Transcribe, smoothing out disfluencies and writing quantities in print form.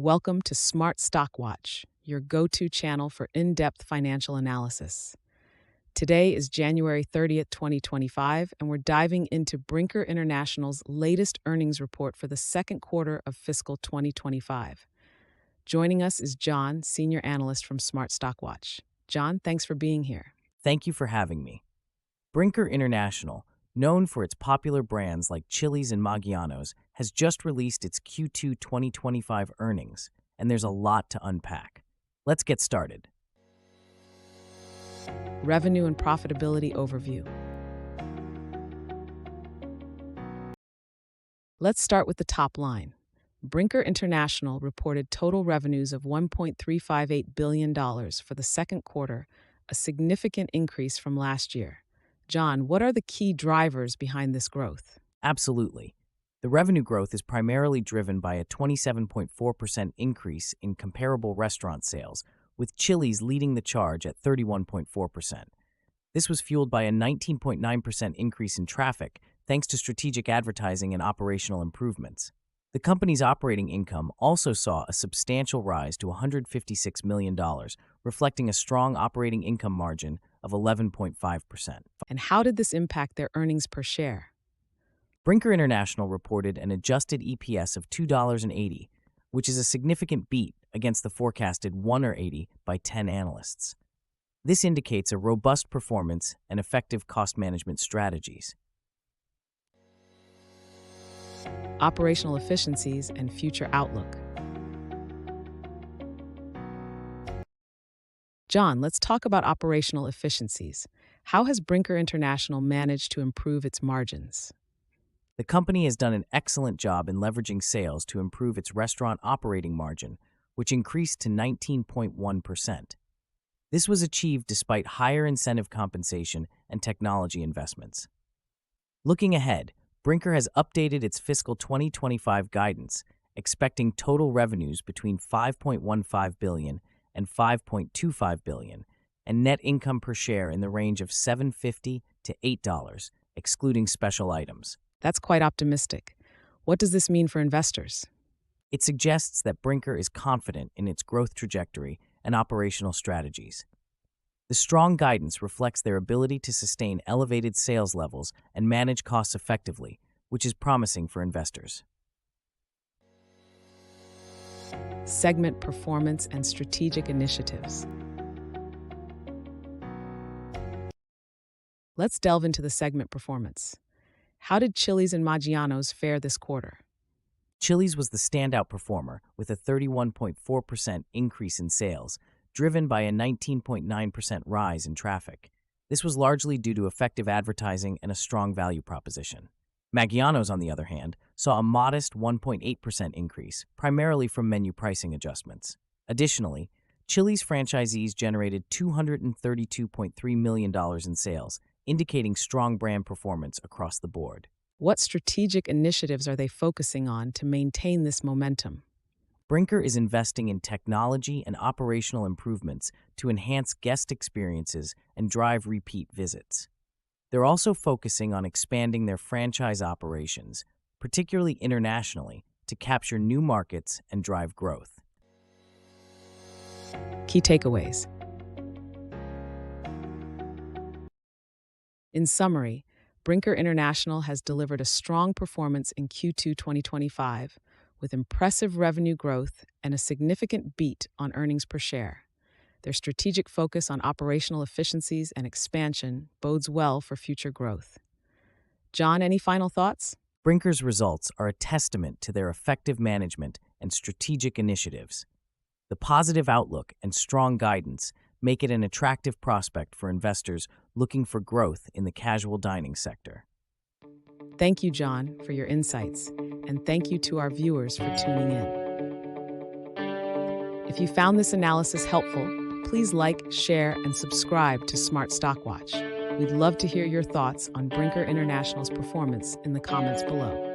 Welcome to Smart Stock Watch, your go-to channel for in-depth financial analysis. Today is January 30th, 2025, and we're diving into Brinker International's latest earnings report for the second quarter of fiscal 2025. Joining us is John, senior analyst from Smart Stock Watch. John, thanks for being here. Thank you for having me. Brinker International, known for its popular brands like Chili's and Maggiano's, has just released its Q2 2025 earnings, and there's a lot to unpack. Let's get started. Revenue and profitability overview. Let's start with the top line. Brinker International reported total revenues of $1.358 billion for the second quarter, a significant increase from last year. John, what are the key drivers behind this growth? Absolutely. The revenue growth is primarily driven by a 27.4% increase in comparable restaurant sales, with Chili's leading the charge at 31.4%. This was fueled by a 19.9% increase in traffic, thanks to strategic advertising and operational improvements. The company's operating income also saw a substantial rise to $156 million, reflecting a strong operating income margin of 11.5%. And how did this impact their earnings per share? Brinker International reported an adjusted EPS of $2.80, which is a significant beat against the forecasted $1.80 by 10 analysts. This indicates a robust performance and effective cost management strategies. Operational efficiencies and future outlook. John, let's talk about operational efficiencies. How has Brinker International managed to improve its margins? The company has done an excellent job in leveraging sales to improve its restaurant operating margin, which increased to 19.1%. This was achieved despite higher incentive compensation and technology investments. Looking ahead, Brinker has updated its fiscal 2025 guidance, expecting total revenues between $5.15 billion and $5.25 billion, and net income per share in the range of $7.50 to $8, excluding special items. That's quite optimistic. What does this mean for investors? It suggests that Brinker is confident in its growth trajectory and operational strategies. The strong guidance reflects their ability to sustain elevated sales levels and manage costs effectively, which is promising for investors. Segment performance and strategic initiatives. Let's delve into the segment performance. How did Chili's and Maggiano's fare this quarter? Chili's was the standout performer, with a 31.4% increase in sales, driven by a 19.9% rise in traffic. This was largely due to effective advertising and a strong value proposition. Maggiano's, on the other hand, saw a modest 1.8% increase, primarily from menu pricing adjustments. Additionally, Chili's franchisees generated $232.3 million in sales, indicating strong brand performance across the board. What strategic initiatives are they focusing on to maintain this momentum? Brinker is investing in technology and operational improvements to enhance guest experiences and drive repeat visits. They're also focusing on expanding their franchise operations, particularly internationally, to capture new markets and drive growth. Key takeaways. In summary, Brinker International has delivered a strong performance in Q2 2025, with impressive revenue growth and a significant beat on earnings per share. Their strategic focus on operational efficiencies and expansion bodes well for future growth. John, any final thoughts? Brinker's results are a testament to their effective management and strategic initiatives. The positive outlook and strong guidance make it an attractive prospect for investors looking for growth in the casual dining sector. Thank you, John, for your insights, and thank you to our viewers for tuning in. If you found this analysis helpful, please like, share, and subscribe to Smart Stock Watch. We'd love to hear your thoughts on Brinker International's performance in the comments below.